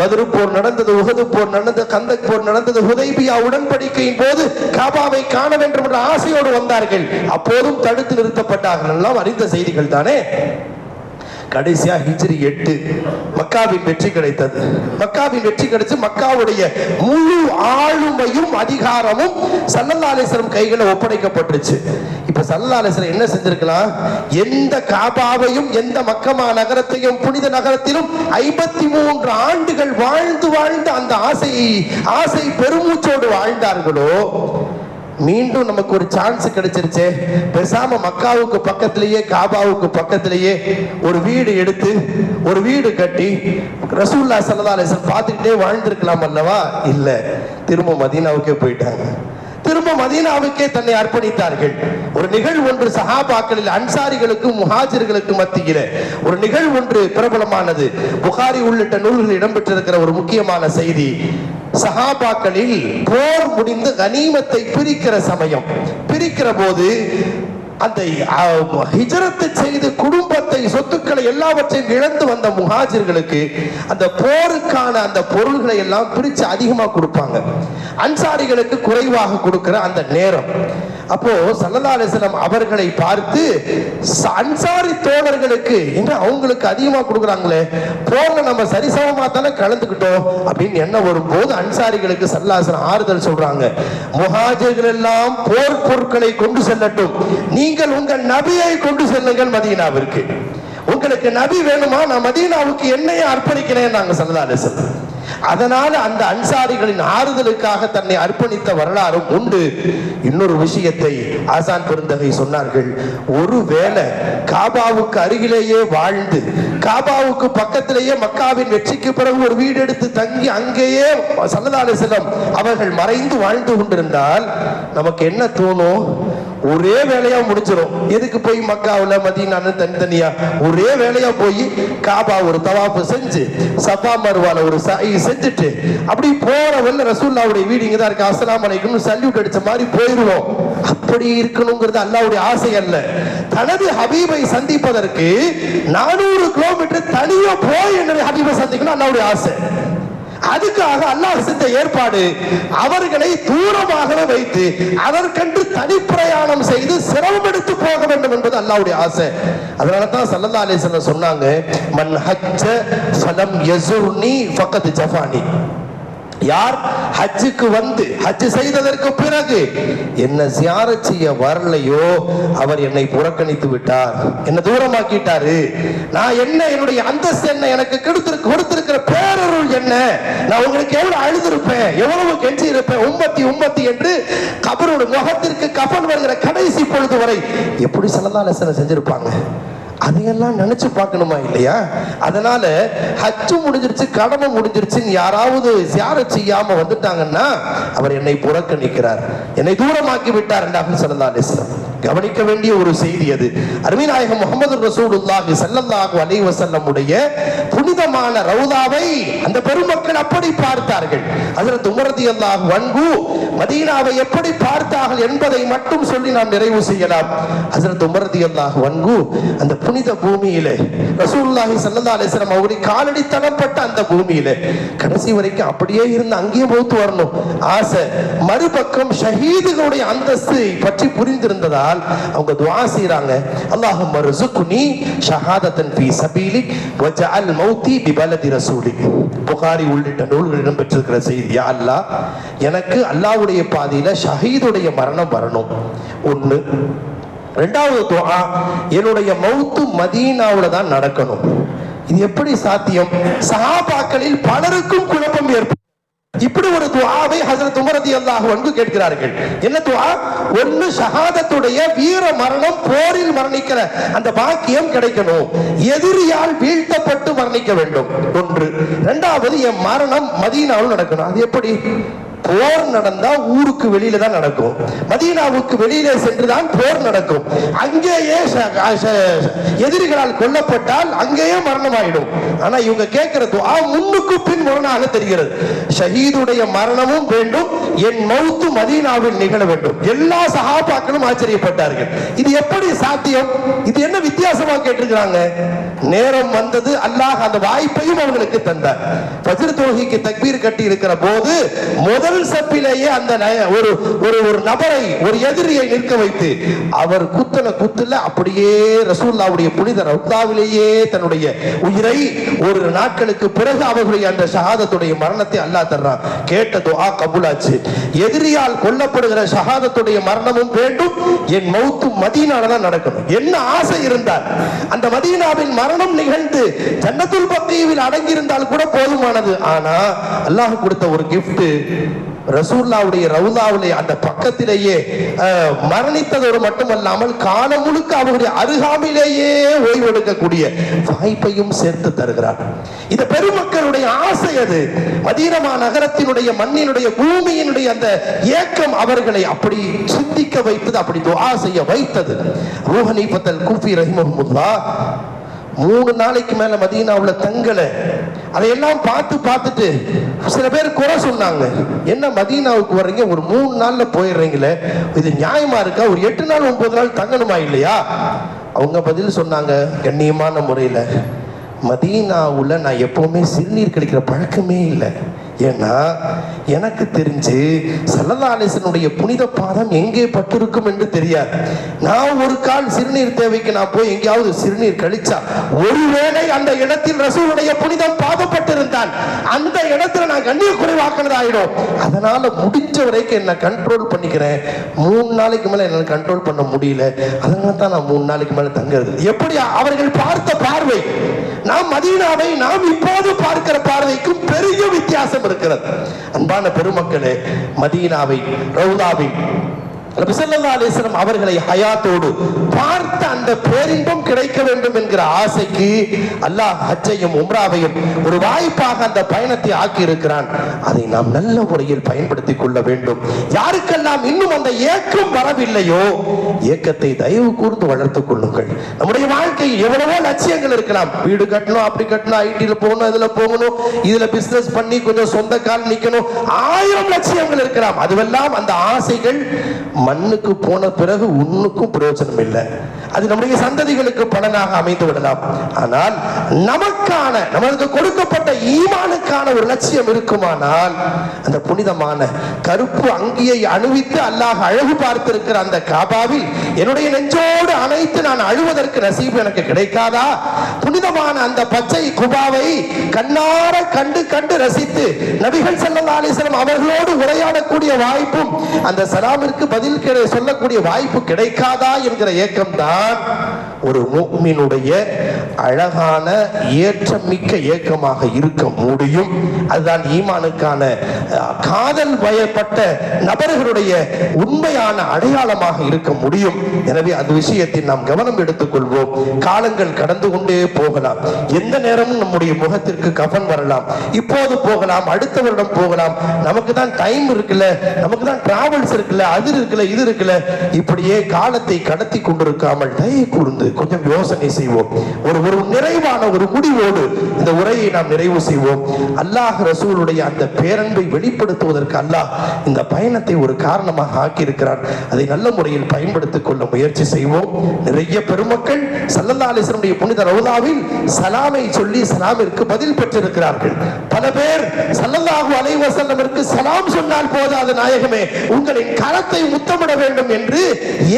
பத்ரு போர் நடந்தது, உஹது போர் நடந்தது, கந்தக் போர் நடந்தது, ஹுதைபியா உடன்படிக்கையின் போது காபாவை காண வேண்டும் என்ற ஆசையோடு வந்தார்கள். அப்போதும் தடுத்து நிறுத்தப்பட்டார்கள். எல்லாம் அறிந்த செய்திகள் தானே. கடைசியா ஹிஜ்ரி 8 மக்காவின் வெற்றி கிடைத்தது. மக்காவின் வெற்றி கிடைச்சு மக்காவுடைய முழு ஆளுமையும் அதிகாரமும் ஸல்லல்லாஹு அலைஹி வஸல்லம் கைகளை ஒப்படைக்கப்பட்டுச்சு. இப்ப ஸல்லல்லாஹு அலைஹி வஸல்லம் என்ன செஞ்சிருக்கலாம், எந்த காபாவையும் எந்த மக்கமா நகரத்தையும் புனித நகரத்திலும் 53 ஆண்டுகள் வாழ்ந்து அந்த ஆசை பெருமூச்சோடு வாழ்ந்தார்களோ, மீண்டும் நமக்கு ஒரு சான்ஸ் கிடைச்சிருச்சே, பேசாம மக்காவுக்கு பக்கத்திலேயே காபாவுக்கு பக்கத்திலேயே ஒரு வீடு எடுத்து ஒரு வீடு கட்டி ரசூலுல்லாஹி ஸல்லல்லாஹு அலைஹி வஸல்லம் பார்த்துக்கிட்டே வாழ்ந்திருக்கலாம் அல்லவா? இல்ல, திரும்ப மதீனாவுக்கே போயிட்டாங்க. திரும்ப மதீனாவுக்கே தன்னை அர்ப்பணித்தார்கள். ஒரு நிகழ்வு ஒன்று சஹாபாக்களில் அன்சாரிகளுக்கும் முஹாஜிர்களுக்கும் மத்தியிலே ஒரு நிகழ்வு ஒன்று பிரபலமானது. புகாரி உள்ளிட்ட நூல்களில் இடம்பெற்றிருக்கிற ஒரு முக்கியமான செய்தி. சஹாபாக்களில் போர் முடிந்து கனிமத்தை பிரிக்கிற சமயம், பிரிக்கிற போது அந்த ஹிஜ்ரத் செய்து குடும்பத்தை, சொத்துக்களை எல்லாவற்றையும் இழந்து வந்த முஹாஜிர்களுக்கு அந்த போருக்கான அந்த பொருள்களை எல்லாம் பிரிச்சு அதிகமா கொடுப்பாங்க. அன்சாரிகளுக்கு குறைவாக கொடுக்கிற அந்த நேரம். அப்போ ஸல்லல்லாஹு அலைஹி வஸல்லம் அவர்களை பார்த்து அன்சாரி தோழர்களுக்கு என்ன அவங்களுக்கு அதிகமா கொடுக்குறாங்களே, போர்ல நம்ம சரிசமமா தானே கலந்துக்கிட்டோம் அப்படின்னு என்ன வரும்போது அன்சாரிகளுக்கு ஸல்லல்லாஹு அலைஹி வஸல்லம் ஆறுதல் சொல்றாங்க. முஹாஜிர்கள் எல்லாம் போர் பொருட்களை கொண்டு செல்லட்டும், நீங்கள் உங்கள் நபியை கொண்டு செல்லுங்கள் மதீனாவிற்கு. உங்களுக்கு நபி வேணுமா, நான் மதீனாவுக்கு என்னையே அர்ப்பணிக்கிறேன் நாங்க ஸல்லல்லாஹு அலைஹி வஸல்லம். அதனால அந்த அன்சாரிகளின் ஆறுதலுக்காக தன்னை அர்ப்பணித்த வரலாறும் உண்டு. இன்னொரு விஷயத்தை ஆசான் பெருந்தகை சொன்னார்கள். ஒருவேளை காபாவுக்கு அருகிலேயே வாழ்ந்து காபாவுக்கு பக்கத்திலேயே மக்காவின் வெற்றிக்கு பிறகு ஒரு வீடு எடுத்து தங்கி அங்கேயே ஸல்லல்லாஹு அலைஹி வஸல்லம் அவர்கள் மறைந்து வாழ்ந்து கொண்டிருந்தால் நமக்கு என்ன தோணும், ஒரே வேலையா முடிச்சிடும். எதுக்கு போய் மக்காவுல மதீனான்னு தனித்தனியா, ஒரே வேலையா போய் காபா ஒரு தவாப்பு செஞ்சு சஃபா மர்வால ஒரு சாயி செஞ்சுட்டு அப்படி போற வெள்ள ரசூலுல்லாஹ்வுடைய வீடு இங்க தான் இருக்கு, அஸ்ஸலாமு அலைக்கும் சல்யூட் அடிச்ச மாதிரி போயிடுவோம். அப்படி இருக்கணுங்கிறது அல்லாஹ்வுடைய ஆசை அல்ல. தனது ஹபீபை சந்திப்பதற்கு 400 கிலோமீட்டர் தனியா போய் என்னுடைய ஹபீபை சந்திக்கணும் அல்லாஹ்வுடைய ஆசை. அதுக்காக அல்லாஹ் செஞ்ச ஏற்பாடு அவர்களை தூரமாகவே வைத்து அதற்கென்று தனி பிரயாணம் செய்து சிரமம் எடுத்து போக வேண்டும் என்பது அல்லாஹ்வுடைய ஆசை. அதனால தான் ஸல்லல்லாஹு அலைஹி வஸல்லம் சொன்னாங்க, மன் ஹஜ்ஜ ஃபலம் யஸுர்னி ஃபக்கத் ஜஃபானி. யார் ஹஜ்ஜுக்கு வந்து ஹஜ் செய்ததற்கு பிறகு என்ன ஜியாரத் செய்ய வரலையோ அவர் என்னை புறக்கணித்து விட்டார், என்ன தூரமாக்கிட்டாரு. நான் என்ன, என்னுடைய அந்தஸ்து என்ன, எனக்கு கொடுத்திருக்கிற பேரருள் என்ன, நான் உங்களுக்கு எவ்வளவு அழுதிருப்பேன், எவ்வளவு கெஞ்சி இருப்பேன், உம்மத்தி உம்மத்தி என்று கபரோட முகத்திற்கு கஃன் வருகிற கடைசி பொழுது வரை எப்படி ஸல்லல்லாஹு அலைஹி வஸல்லம் செஞ்சிருப்பாங்க. அதையெல்லாம் நினைச்சு பார்க்கணுமா இல்லையா? அதனால ஹஜ்ஜு முடிஞ்சிருச்சு, கடமை முடிஞ்சிருச்சுன்னு யாராவது ஜியாரத் செய்யாம வந்துட்டாங்கன்னா அவர் என்னை புறக்கணிக்கிறார், என்னை தூரமாக்கி விட்டார் என்றார்கள் ஸல்லல்லாஹு அலைஹி வஸல்லம். கவனிக்க வேண்டிய ஒரு செய்தி அது. அருமை நாயகம் முஹம்மது ரசூலுல்லாஹி ஸல்லல்லாஹு அலைஹி வஸல்லம் உடைய புனிதமான ரவுதாவை அந்த பெருமக்கள் அப்படி பார்த்தார்கள். ஹஜ்ரத் உமர் ரலியல்லாஹு அன்ஹு மதீனாவை எப்படி பார்த்தார்கள் என்பதை மட்டும் சொல்லி நாம் நிறைவு செய்யலாம். ஹஜ்ரத் உமர் ரலியல்லாஹு அன்ஹு அந்த புனித பூமியிலே ரசூலுல்லாஹி ஸல்லல்லாஹு அலைஹி வஸல்லம் அவருடைய காலடி தளப்பட்ட அந்த பூமியிலே கடைசி வரைக்கும் அப்படியே இருந்து அங்கேயே மௌத் வரணும் ஆசை. மறுபக்கம் ஷஹீதுகளுடைய அந்தஸ்து பற்றி புரிந்திருந்ததால் அவங்க துஆ செய்றாங்க, அல்லாஹும்ம ர்ஸுக்னி ஷஹாதத்தன் ஃபீ சபீலிக் வஜஅல் மௌதி பிபலதி ரசூலிக். புகாரி உள்ளிட்ட நூல்களில் இடம்பெற்றிருக்கிற செய்தி, யா அல்லாஹ் எனக்கு அல்லாஹ்வுடைய பாதையில ஷஹீதுடைய மரணம் வரணும். ஒன்று. ரெண்டாவது துஆ, என்னுடைய மௌத்து மதீனாவுல தான் நடக்கணும். இது எப்படி சாத்தியம்? சஹாபாக்களில் பலருக்கும் குழப்பம் ஏற்படும். இப்படி ஒரு துஆவை ஹஜ்ரத் உமர் ரலியல்லாஹு அன்ஹு கேட்கிறார்கள். என்ன துஆ? ஒன்னு, ஷஹாதத்துடைய வீர மரணம், போரில் மரணிக்கிற அந்த பாக்கியம் கிடைக்கணும், எதிரியால் வீழ்த்தப்பட்டு மரணிக்க வேண்டும் ஒன்று. இரண்டாவது, என் மரணம் மதீனாவில் நடக்கணும். அது எப்படி? போர் நடந்தா ஊருக்கு வெளியில தான் நடக்கும், மதீனாவுக்கு வெளியிலே சென்றுதான் போர் நடக்கும். அங்கேயே எதிரிகளால் கொல்லப்பட்டால் அங்கேயே மரணமாயிடும். ஆனா இவங்க கேட்கிற துஆ முன்னுக்கு பின் முரணாக தெரிகிறது. ஷஹீதுடைய மரணமும் வேண்டும், என் மௌத்து மதீனாவில் நிகழ வேண்டும். எல்லா சஹாபாக்களும் ஆச்சரியப்பட்டார்கள். இது எப்படி சாத்தியம்? இது என்ன வித்தியாசமா கேட்டிருக்கிறாங்க. நேரம் வந்தது, அல்லாஹ் அந்த வாய்ப்பையும் அவங்களுக்கு தந்தார். ஃபஜ்ர் தொழுகைக்கு தக்பீர் கட்டி இருக்கிற போது முதல் சப்பிலேயே அந்த ஒரு நபரை, ஒரு எதிரியை நிற்க வைத்து அவர் குத்துல அப்படியே ரசூலுல்லாஹ்வுடைய புனித ரவுதாவிலேயே தன்னுடைய உயிரை ஒரு நாட்களுக்கு பிறகு அவர்களுடைய அந்த ஷஹாதத்துடைய மரணத்தை அல்லாஹ் தர்றான். கேட்ட துஆ கபூலாச்சு. எதிரியால் கொல்லப்படுகிற ஷஹாதத்துடைய மரணமும் வேண்டும், என் மௌத்து மதீனால தான் நடக்கணும். என்ன ஆசை இருந்தால் அந்த மதீனாவின் மரணம் நிகழ்ந்து ஜன்னத்துல் பக்கீயில் அடங்கியிருந்தால் கூட போதுமானது. ஆனா அல்லாஹ் கொடுத்த ஒரு கிஃப்ட், ரசூலுல்லாஹ்வுடைய ரவுதாவிலே அந்த பக்கத்திலேயே மரணித்ததோடு மட்டுமல்லாமல் காலம் முழுக்க அவருடைய அருகாமையிலேயே ஓய்வெடுக்கக்கூடிய வாய்ப்பையும் சேர்த்து தருகிறார். இந்த பெருமக்களுடைய ஆசை அது. மதீனா நகரத்தினுடைய மண்ணினுடைய பூமியினுடைய அந்த ஏக்கம் அவர்களை அப்படி சிந்திக்க வைத்தது, அப்படி துஆ செய்ய வைத்தது. அபூ ஹனீஃபத்துல் குஃபி ரஹிமஹுல்லாஹ் 3 நாளைக்கு மேல மதீனாவுல தங்கல. அதையெல்லாம் பார்த்துட்டு சில பேர் குறை சொன்னாங்க. என்ன மதீனாவுக்கு வர்றீங்க, ஒரு 3 நாள்ல போயிடுறீங்களே, இது நியாயமா இருக்கா? ஒரு 8 நாள் 9 நாள் தங்கணுமா இல்லையா? அவங்க பதில் சொன்னாங்க கண்ணியமான முறையில, மதீனாவுல நான் எப்பவுமே சிறுநீர் கழிக்கிற பழக்கமே இல்லை. ஏன்னா எனக்கு தெரிஞ்சு ஸல்லல்லாஹு அலைஹி வஸல்லம் புனித பாதம் எங்கே பட்டிருக்கும் என்று தெரியாது. நான் ஒரு கால் சிறுநீர் தேவைக்கு நான் போய் எங்கேயாவது சிறுநீர் கழிச்சா ஒருவேளை அந்த இடத்தில் ரசூலுடைய புனிதம் பாதப்பட்டிருந்தால் அந்த இடத்துல நான் கண்ணிய குறைவாக்குனதாயிடும். அதனால முடிஞ்ச வரைக்கும் என்ன கண்ட்ரோல் பண்ணிக்கிறேன். 3 நாளைக்கு மேல என்ன கண்ட்ரோல் பண்ண முடியல, அதனால தான் நான் 3 நாளைக்கு மேல தங்குறது. எப்படி அவர்கள் பார்த்த பார்வை நாம் மதீனாவை நாம் இப்போது பார்க்கிற பார்வைக்கும் பெரிய வித்தியாசம் இருக்கிறது. அன்பான பெருமக்களே, மதீனாவை ரவுதாவை நபி ஸல்லல்லாஹு அலைஹி வஸல்லம் அவர்களை ஹயாத்தோடு பார்த்த அந்த பேரின்பம் கிடைக்க வேண்டும் என்கிற ஆசைக்கு அல்லாஹ் ஹஜ்ஜையும் உம்ராவையும் ஒரு வாய்ப்பாக அந்த பயணத்தை ஆக்கி இருக்கிறான். அதை நாம் நல்ல முறையில் பயன்படுத்திக் கொள்ள வேண்டும். யாருக்கெல்லாம் இன்னும் அந்த ஏக்கம் வரவில்லையோ, ஏக்கத்தை தயவு கூர்ந்து வளர்த்துக் கொள்ளுங்கள். நம்முடைய வாழ்க்கையில் எவ்வளவோ லட்சியங்கள் இருக்கலாம். வீடு கட்டணும், அப்படி கட்டணும், ஐடில போகணும், இதுல போகணும், இதுல பிசினஸ் பண்ணி கொஞ்சம் சொந்த கால் நிக்கணும், 1000 லட்சியங்கள் இருக்கலாம். அதுவெல்லாம் அந்த ஆசைகள் மண்ணுக்கு போன பிறகு ஒண்ணுக்கும் பிரயோஜனம் இல்லை. அது நம்முடைய சந்ததிகளுக்கு பலனாக அமைந்து விடலாம். ஆனால் நமக்கான, நமக்கு கொடுக்கப்பட்ட ஈமானுக்கான ஒரு லட்சியம் இருக்குமானால், அந்த புனிதமான கருப்பு அங்கியை அணிவித்து அல்லாஹ் அழகு பார்த்திருக்கிற அந்த காபாவில் என்னுடைய நெஞ்சோடு அணைத்து நான் அழுவதற்கு நசீப் எனக்கு கிடைக்காதா? புனிதமான அந்த பச்சை குபாவை கண்ணார கண்டு ரசித்து நபிகள் ஸல்லல்லாஹு அலைஹி வஸல்லம் அவர்களோடு உரையாடக்கூடிய வாய்ப்பும் அந்த சலாமிற்கு பதில் சொல்லக்கூடிய வாய்ப்பு கிடைக்காதா என்கிற ஏக்கம் தான் ஒரு முஃமினுடைய அழகான ஏற்றமிக்க ஏக்கமாக இருக்க முடியும். அதுதான் ஈமானுக்கான காதல் பயப்பட்ட நபர்களுடைய உண்மையான அடையாளமாக இருக்க முடியும். எனவே அந்த விஷயத்தில் நாம் கவனம் எடுத்துக் கொள்வோம். காலங்கள் கடந்து கொண்டே போகலாம். எந்த நேரமும் நம்முடைய முகத்திற்கு கஃன் வரலாம். இப்போது போகலாம், அடுத்த வருடம் போகலாம். நமக்கு தான் டைம் இருக்குல்ல, நமக்கு தான் டிராவல்ஸ் இருக்குல்ல, அது இருக்குல்ல, இது இருக்குல்ல. இப்படியே காலத்தை கடத்தி கொண்டிருக்காமல் தயை கூர்ந்து கொஞ்சம் யோசனை செய்வோம். ஒரு நிறைவான ஒரு முடிவோடு இந்த உரையை நாம் நிறைவு செய்வோம். அல்லாஹ் ரசூலுடைய அந்த பேரன்பை வெளிப்படுத்துவதற்கு அல்லாஹ் இந்த பயணத்தை ஒரு காரணமாக ஆக்கி இருக்கிறார். அதை நல்ல முறையில் பயன்படுத்திக் கொள்ள முயற்சி செய்வோம். நிறைய பெருமக்கள் ஸல்லல்லாஹு அலைஹி வஸல்லம் புனித ரவுதாவில் சலாமை சொல்லி சலாமிற்கு பதில் பெற்றிருக்கிறார்கள். பல பேர் ஸல்லல்லாஹு அலைஹி வஸல்லமிற்கு சலாம் சொன்னால் போதாது நாயகமே, உங்களின் கரத்தை முத்தமிட வேண்டும் என்று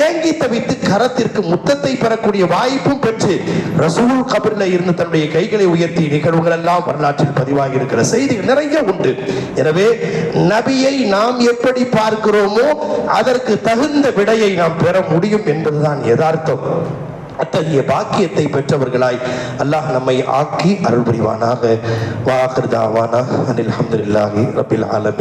ஏங்கி தவித்து கரத்திற்கு முத்தத்தை பெறக்கூடிய வாய்ப்பும் பெற்று ரசூல் கபர்ல இருந்து தன்னுடைய கைகளை உயர்த்திய நிகழ்வுகள் எல்லாம் வரலாற்றில் பதிவாகி இருக்கிற செய்திகள் நிறைய உண்டு. எனவே நபியை நாம் எப்படி பார்க்கிறோமோ அதற்கு தகுந்த விடையை நாம் பெற முடியும் என்பதுதான் யதார்த்தம். அத்தகைய பாக்கியத்தை பெற்றவர்களாய் அல்லாஹ் நம்மை ஆக்கி அருள் புரிவானாக. வா ஆகிர் தாவானா அனில் ஹம்துலில்லாஹி ரப்பில் ஆலமீன்.